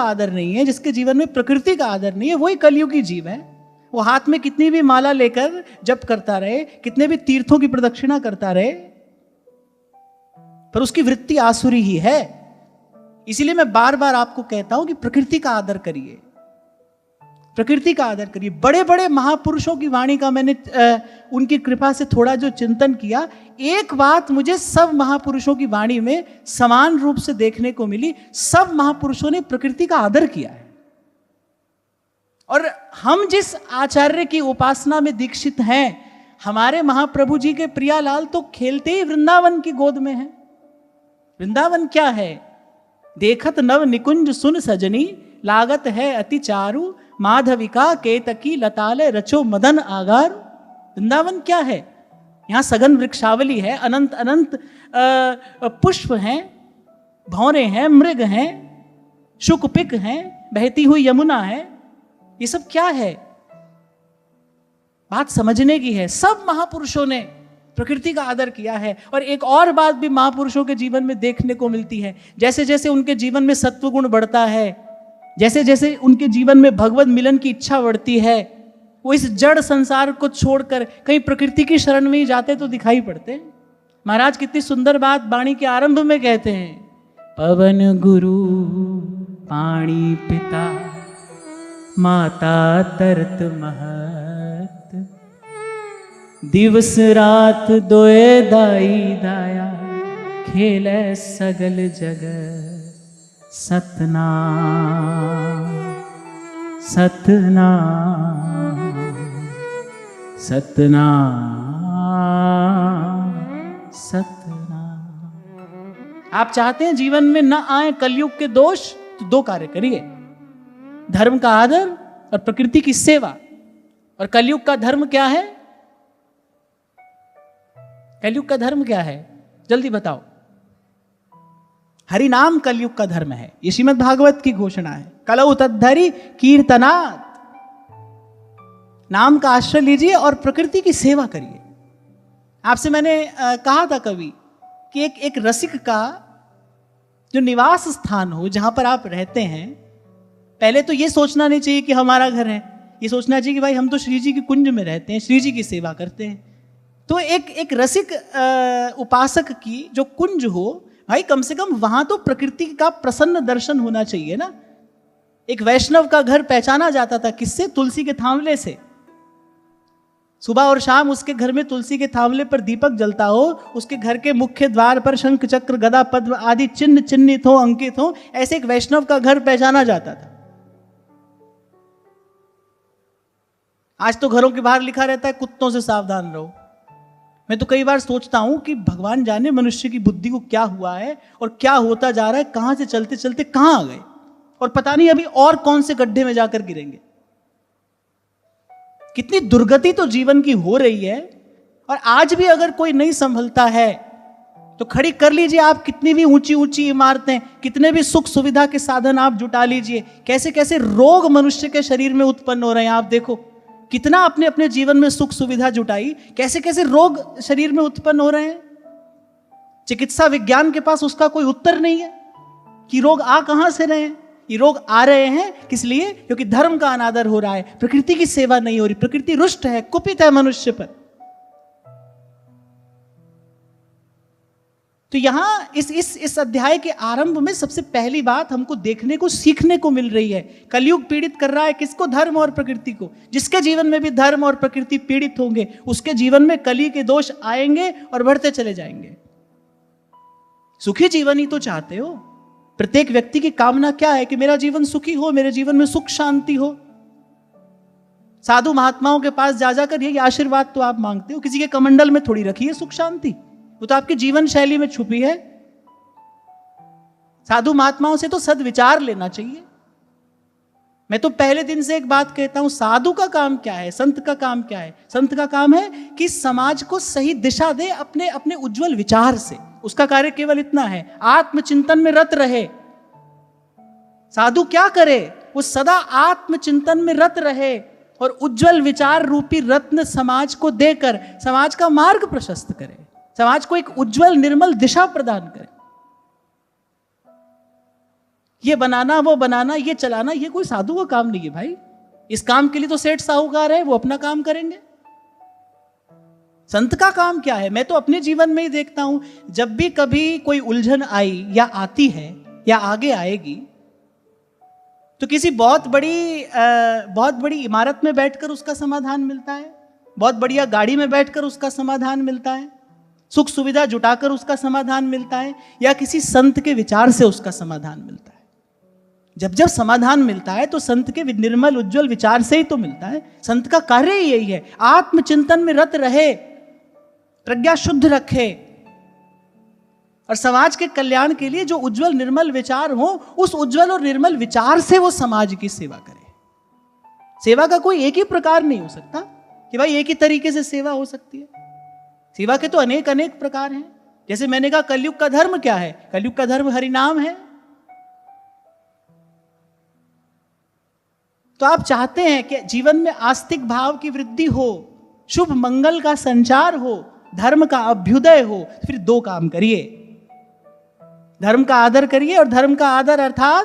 आदर नहीं है, जिसके जीवन में प्रकृति का आदर नहीं है, वही कलयुगी जीव है। वो हाथ में कितनी भी माला लेकर जप करता रहे, कितने भी तीर्थों की प्रदक्षिणा करता रहे, पर उसकी वृत्ति आसुरी ही है। इसीलिए मैं बार बार आपको कहता हूं कि प्रकृति का आदर करिए, प्रकृति का आदर करिए। बड़े बड़े महापुरुषों की वाणी का मैंने उनकी कृपा से थोड़ा जो चिंतन किया, एक बात मुझे सब महापुरुषों की वाणी में समान रूप से देखने को मिली, सब महापुरुषों ने प्रकृति का आदर किया है। और हम जिस आचार्य की उपासना में दीक्षित हैं, हमारे महाप्रभु जी के प्रियालाल तो खेलते ही वृंदावन की गोद में हैं। वृंदावन क्या है? देखत नव निकुंज सुन सजनी, लागत है अति चारु, माधविका केतकी लताले रचो मदन आगार। वृंदावन क्या है? यहाँ सघन वृक्षावली है, अनंत अनंत पुष्प हैं, भौरे हैं, मृग हैं, शुकपिक हैं, बहती हुई यमुना है। ये सब क्या है? बात समझने की है। सब महापुरुषों ने प्रकृति का आदर किया है। और एक और बात भी महापुरुषों के जीवन में देखने को मिलती है, जैसे जैसे उनके जीवन में सत्वगुण बढ़ता है, जैसे जैसे उनके जीवन में भगवत मिलन की इच्छा बढ़ती है, वो इस जड़ संसार को छोड़कर कहीं प्रकृति की शरण में ही जाते तो दिखाई पड़ते हैं। महाराज कितनी सुंदर बात वाणी के आरंभ में कहते हैं, पवन गुरु पाणी पिता, माता तरत महत, दिवस रात दोए दाई दाया, खेले सगल जगत सतनाम सतनाम सतनाम सतनाम। आप चाहते हैं जीवन में न आए कलयुग के दोष, तो दो कार्य करिए, धर्म का आदर और प्रकृति की सेवा। और कलयुग का धर्म क्या है? कलयुग का धर्म क्या है? जल्दी बताओ। हरि नाम कलयुग का धर्म है, ये श्रीमद् भागवत की घोषणा है। कलौ तद्धरि कीर्तनात्, नाम का आश्रय लीजिए और प्रकृति की सेवा करिए। आपसे मैंने कहा था कभी कि एक रसिक का जो निवास स्थान हो, जहां पर आप रहते हैं, पहले तो ये सोचना नहीं चाहिए कि हमारा घर है, ये सोचना चाहिए कि भाई हम तो श्री जी की कुंज में रहते हैं, श्री जी की सेवा करते हैं। तो एक रसिक उपासक की जो कुंज हो, भाई कम से कम वहां तो प्रकृति का प्रसन्न दर्शन होना चाहिए ना। एक वैष्णव का घर पहचाना जाता था किससे? तुलसी के थांवले से। सुबह और शाम उसके घर में तुलसी के थांवले पर दीपक जलता हो, उसके घर के मुख्य द्वार पर शंख चक्र गदा पद्म आदि चिन्ह चिन्हित हो, अंकित हो, ऐसे एक वैष्णव का घर पहचाना जाता था। आज तो घरों के बाहर लिखा रहता है कुत्तों से सावधान रहो। मैं तो कई बार सोचता हूं कि भगवान जाने मनुष्य की बुद्धि को क्या हुआ है और क्या होता जा रहा है, कहां से चलते चलते कहां आ गए, और पता नहीं अभी और कौन से गड्ढे में जाकर गिरेंगे। कितनी दुर्गति तो जीवन की हो रही है। और आज भी अगर कोई नहीं संभलता है तो खड़ी कर लीजिए आप कितनी भी ऊंची ऊंची इमारतें, कितने भी सुख सुविधा के साधन आप जुटा लीजिए, कैसे कैसे रोग मनुष्य के शरीर में उत्पन्न हो रहे हैं। आप देखो कितना अपने अपने जीवन में सुख सुविधा जुटाई, कैसे कैसे रोग शरीर में उत्पन्न हो रहे हैं। चिकित्सा विज्ञान के पास उसका कोई उत्तर नहीं है कि रोग आ कहां से रहे हैं। ये रोग आ रहे हैं किस लिए? क्योंकि धर्म का अनादर हो रहा है, प्रकृति की सेवा नहीं हो रही, प्रकृति रुष्ट है, कुपित है मनुष्य पर। तो यहां इस अध्याय के आरंभ में सबसे पहली बात हमको देखने को सीखने को मिल रही है, कलयुग पीड़ित कर रहा है किसको? धर्म और प्रकृति को। जिसके जीवन में भी धर्म और प्रकृति पीड़ित होंगे, उसके जीवन में कली के दोष आएंगे और बढ़ते चले जाएंगे। सुखी जीवन ही तो चाहते हो। प्रत्येक व्यक्ति की कामना क्या है? कि मेरा जीवन सुखी हो, मेरे जीवन में सुख शांति हो। साधु महात्माओं के पास जा जाकर यही आशीर्वाद तो आप मांगते हो। किसी के कमंडल में थोड़ी रखी है सुख शांति, वो तो आपकी जीवन शैली में छुपी है। साधु महात्माओं से तो सद्विचार लेना चाहिए। मैं तो पहले दिन से एक बात कहता हूं, साधु का काम क्या है, संत का काम क्या है? संत का काम है कि समाज को सही दिशा दे अपने अपने उज्जवल विचार से। उसका कार्य केवल इतना है, आत्मचिंतन में रत रहे। साधु क्या करे? वो सदा आत्मचिंतन में रत रहे और उज्जवल विचार रूपी रत्न समाज को देकर समाज का मार्ग प्रशस्त करे, समाज को एक उज्जवल निर्मल दिशा प्रदान करे। ये बनाना, वो बनाना, ये चलाना, ये कोई साधु का काम नहीं है भाई। इस काम के लिए तो सेठ साहूकार है, वो अपना काम करेंगे। संत का काम क्या है? मैं तो अपने जीवन में ही देखता हूं, जब भी कभी कोई उलझन आई या आती है या आगे आएगी, तो किसी बहुत बड़ी इमारत में बैठकर उसका समाधान मिलता है, बहुत बढ़िया गाड़ी में बैठकर उसका समाधान मिलता है, सुख सुविधा जुटाकर उसका समाधान मिलता है, या किसी संत के विचार से उसका समाधान मिलता है। जब जब समाधान मिलता है तो संत के निर्मल उज्जवल विचार से ही तो मिलता है। संत का कार्य ही यही है, आत्मचिंतन में रत रहे, प्रज्ञा शुद्ध रखे और समाज के कल्याण के लिए जो उज्जवल निर्मल विचार हो, उस उज्जवल और निर्मल विचार से वो समाज की सेवा करे। सेवा का कोई एक ही प्रकार नहीं हो सकता कि भाई एक ही तरीके से सेवा हो सकती है। सेवा के तो अनेक अनेक प्रकार हैं। जैसे मैंने कहा, कलयुग का धर्म क्या है? कलयुग का धर्म हरिनाम है। तो आप चाहते हैं कि जीवन में आस्तिक भाव की वृद्धि हो, शुभ मंगल का संचार हो, धर्म का अभ्युदय हो, फिर दो काम करिए। धर्म का आदर करिए, और धर्म का आदर अर्थात